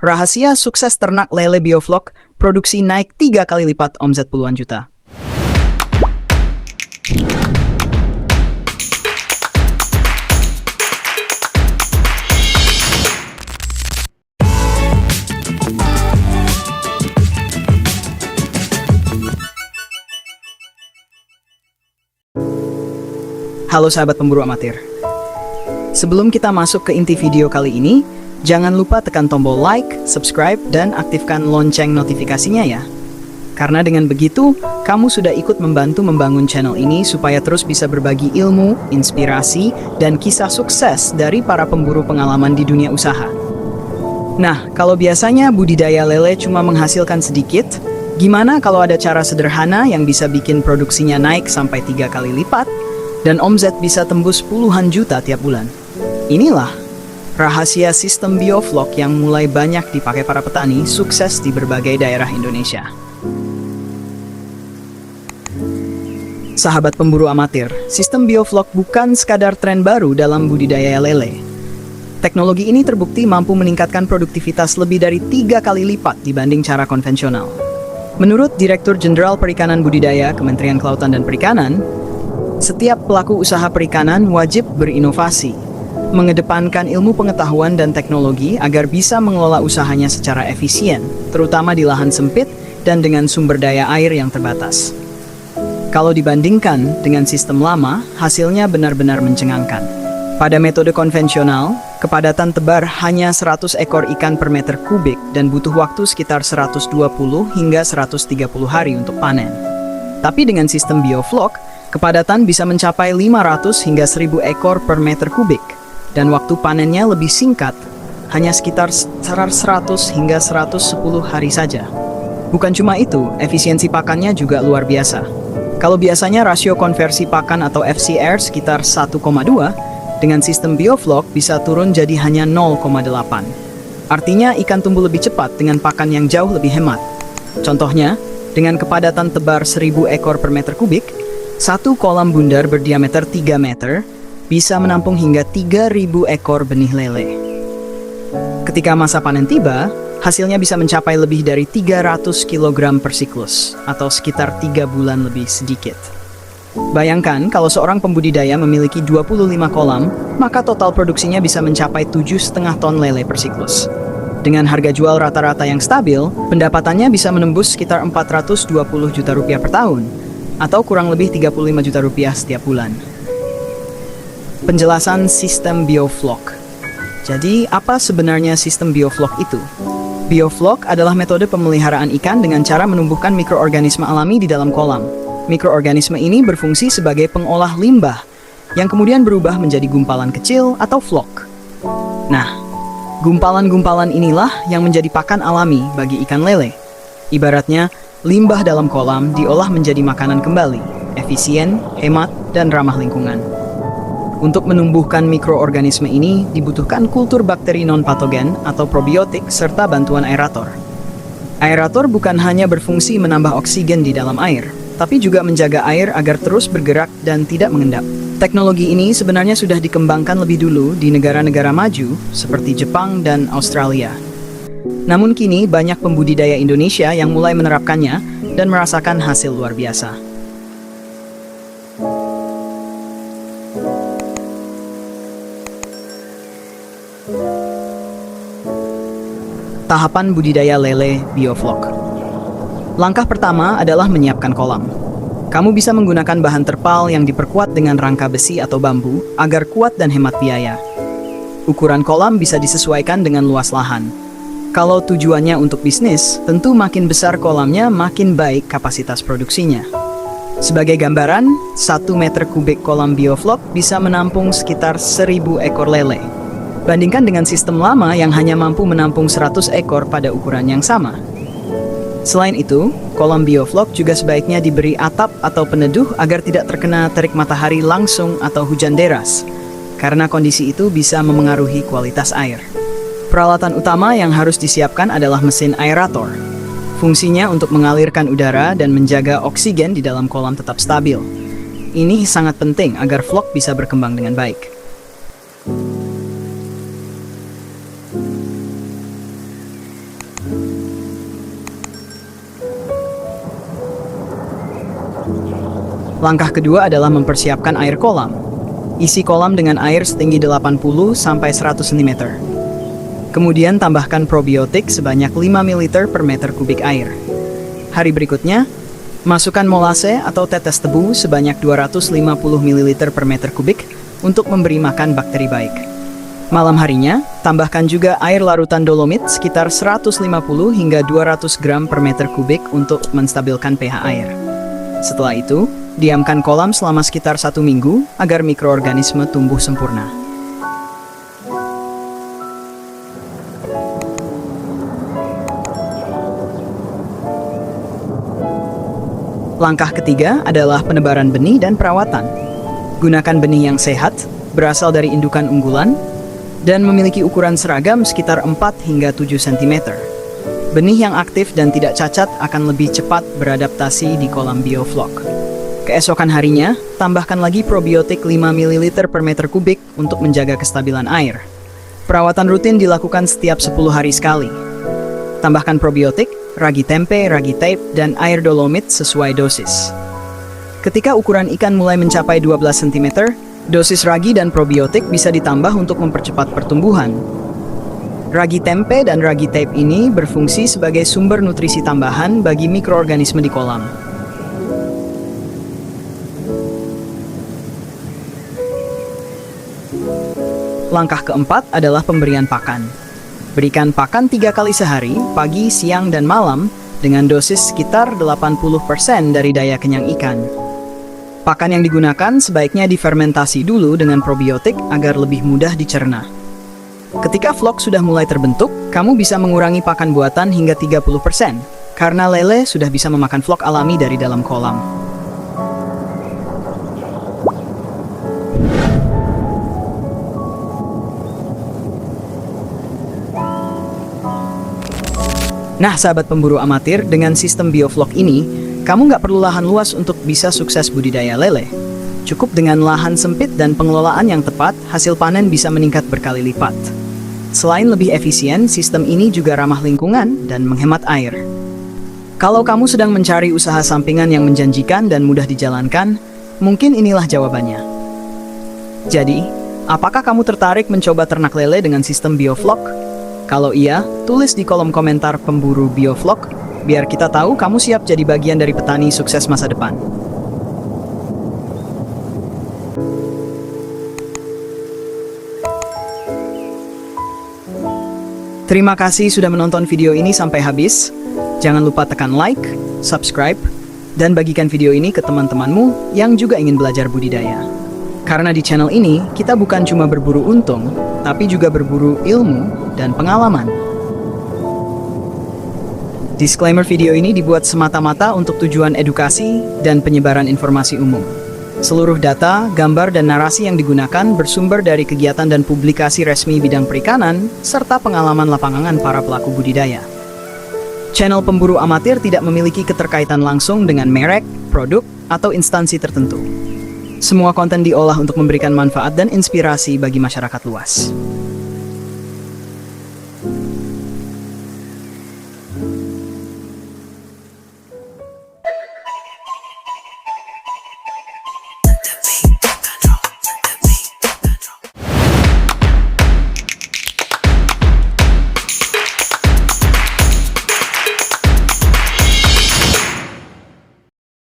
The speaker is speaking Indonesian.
Rahasia sukses ternak lele bioflok, produksi naik 3 kali lipat omset puluhan juta. Halo sahabat pemburu amatir. Sebelum kita masuk ke inti video kali ini, jangan lupa tekan tombol like, subscribe, dan aktifkan lonceng notifikasinya ya. Karena dengan begitu, kamu sudah ikut membantu membangun channel ini supaya terus bisa berbagi ilmu, inspirasi, dan kisah sukses dari para pemburu pengalaman di dunia usaha. Nah, kalau biasanya budidaya lele cuma menghasilkan sedikit, gimana kalau ada cara sederhana yang bisa bikin produksinya naik sampai 3 kali lipat, dan omset bisa tembus puluhan juta tiap bulan? Inilah rahasia sistem bioflok yang mulai banyak dipakai para petani sukses di berbagai daerah Indonesia. Sahabat pemburu amatir, sistem bioflok bukan sekadar tren baru dalam budidaya lele. Teknologi ini terbukti mampu meningkatkan produktivitas lebih dari 3 kali lipat dibanding cara konvensional. Menurut Direktur Jenderal Perikanan Budidaya Kementerian Kelautan dan Perikanan, setiap pelaku usaha perikanan wajib berinovasi, mengedepankan ilmu pengetahuan dan teknologi agar bisa mengelola usahanya secara efisien, terutama di lahan sempit dan dengan sumber daya air yang terbatas. Kalau dibandingkan dengan sistem lama, hasilnya benar-benar mencengangkan. Pada metode konvensional, kepadatan tebar hanya 100 ekor ikan per meter kubik dan butuh waktu sekitar 120 hingga 130 hari untuk panen. Tapi dengan sistem bioflok, kepadatan bisa mencapai 500 hingga 1000 ekor per meter kubik, dan waktu panennya lebih singkat, hanya sekitar 100 hingga 110 hari saja. Bukan cuma itu, efisiensi pakannya juga luar biasa. Kalau biasanya rasio konversi pakan atau FCR sekitar 1,2, dengan sistem bioflok bisa turun jadi hanya 0,8. Artinya ikan tumbuh lebih cepat dengan pakan yang jauh lebih hemat. Contohnya, dengan kepadatan tebar 1000 ekor per meter kubik, satu kolam bundar berdiameter 3 meter bisa menampung hingga 3000 ekor benih lele. Ketika masa panen tiba, hasilnya bisa mencapai lebih dari 300 kg per siklus, atau sekitar 3 bulan lebih sedikit. Bayangkan kalau seorang pembudidaya memiliki 25 kolam, maka total produksinya bisa mencapai 7,5 ton lele per siklus. Dengan harga jual rata-rata yang stabil, pendapatannya bisa menembus sekitar 420 juta rupiah per tahun, atau kurang lebih 35 juta rupiah setiap bulan. Penjelasan sistem bioflok. Jadi, apa sebenarnya sistem bioflok itu? Bioflok adalah metode pemeliharaan ikan dengan cara menumbuhkan mikroorganisme alami di dalam kolam. Mikroorganisme ini berfungsi sebagai pengolah limbah, yang kemudian berubah menjadi gumpalan kecil atau flok. Nah, gumpalan-gumpalan inilah yang menjadi pakan alami bagi ikan lele. Ibaratnya, limbah dalam kolam diolah menjadi makanan kembali, efisien, hemat, dan ramah lingkungan. Untuk menumbuhkan mikroorganisme ini dibutuhkan kultur bakteri non-patogen atau probiotik serta bantuan aerator. Aerator bukan hanya berfungsi menambah oksigen di dalam air, tapi juga menjaga air agar terus bergerak dan tidak mengendap. Teknologi ini sebenarnya sudah dikembangkan lebih dulu di negara-negara maju seperti Jepang dan Australia. Namun kini banyak pembudidaya Indonesia yang mulai menerapkannya dan merasakan hasil luar biasa. Tahapan budidaya lele bioflok. Langkah pertama adalah menyiapkan kolam. Kamu bisa menggunakan bahan terpal yang diperkuat dengan rangka besi atau bambu agar kuat dan hemat biaya. Ukuran kolam bisa disesuaikan dengan luas lahan. Kalau tujuannya untuk bisnis, tentu makin besar kolamnya, makin baik kapasitas produksinya. Sebagai gambaran, 1 meter kubik kolam bioflok bisa menampung sekitar 1000 ekor lele. Bandingkan dengan sistem lama yang hanya mampu menampung 100 ekor pada ukuran yang sama. Selain itu, kolam bioflok juga sebaiknya diberi atap atau peneduh agar tidak terkena terik matahari langsung atau hujan deras, karena kondisi itu bisa memengaruhi kualitas air. Peralatan utama yang harus disiapkan adalah mesin aerator. Fungsinya untuk mengalirkan udara dan menjaga oksigen di dalam kolam tetap stabil. Ini sangat penting agar flok bisa berkembang dengan baik. Langkah kedua adalah mempersiapkan air kolam. Isi kolam dengan air setinggi 80-100 cm. Kemudian tambahkan probiotik sebanyak 5 ml per meter kubik air. Hari berikutnya, masukkan molase atau tetes tebu sebanyak 250 ml per meter kubik untuk memberi makan bakteri baik. Malam harinya, tambahkan juga air larutan dolomit sekitar 150 hingga 200 gram per meter kubik untuk menstabilkan pH air. Setelah itu, diamkan kolam selama sekitar 1 minggu agar mikroorganisme tumbuh sempurna. Langkah ketiga adalah penebaran benih dan perawatan. Gunakan benih yang sehat, berasal dari indukan unggulan, dan memiliki ukuran seragam sekitar 4 hingga 7 cm. Benih yang aktif dan tidak cacat akan lebih cepat beradaptasi di kolam bioflok. Keesokan harinya, tambahkan lagi probiotik 5 ml per meter kubik untuk menjaga kestabilan air. Perawatan rutin dilakukan setiap 10 hari sekali. Tambahkan probiotik, ragi tempe, ragi tape, dan air dolomit sesuai dosis. Ketika ukuran ikan mulai mencapai 12 cm, dosis ragi dan probiotik bisa ditambah untuk mempercepat pertumbuhan. Ragi tempe dan ragi tape ini berfungsi sebagai sumber nutrisi tambahan bagi mikroorganisme di kolam. Langkah keempat adalah pemberian pakan. Berikan pakan 3 kali sehari, pagi, siang, dan malam, dengan dosis sekitar 80% dari daya kenyang ikan. Pakan yang digunakan sebaiknya difermentasi dulu dengan probiotik agar lebih mudah dicerna. Ketika vlog sudah mulai terbentuk, kamu bisa mengurangi pakan buatan hingga 30%, karena lele sudah bisa memakan vlog alami dari dalam kolam. Nah, sahabat pemburu amatir, dengan sistem bioflok ini, kamu nggak perlu lahan luas untuk bisa sukses budidaya lele. Cukup dengan lahan sempit dan pengelolaan yang tepat, hasil panen bisa meningkat berkali lipat. Selain lebih efisien, sistem ini juga ramah lingkungan dan menghemat air. Kalau kamu sedang mencari usaha sampingan yang menjanjikan dan mudah dijalankan, mungkin inilah jawabannya. Jadi, apakah kamu tertarik mencoba ternak lele dengan sistem bioflok? Kalau iya, tulis di kolom komentar pemburu bioflok, biar kita tahu kamu siap jadi bagian dari petani sukses masa depan. Terima kasih sudah menonton video ini sampai habis. Jangan lupa tekan like, subscribe, dan bagikan video ini ke teman-temanmu yang juga ingin belajar budidaya. Karena di channel ini, kita bukan cuma berburu untung, tapi juga berburu ilmu dan pengalaman. Disclaimer video ini dibuat semata-mata untuk tujuan edukasi dan penyebaran informasi umum. Seluruh data, gambar, dan narasi yang digunakan bersumber dari kegiatan dan publikasi resmi bidang perikanan, serta pengalaman lapangan para pelaku budidaya. Channel Pemburu Amatir tidak memiliki keterkaitan langsung dengan merek, produk, atau instansi tertentu. Semua konten diolah untuk memberikan manfaat dan inspirasi bagi masyarakat luas.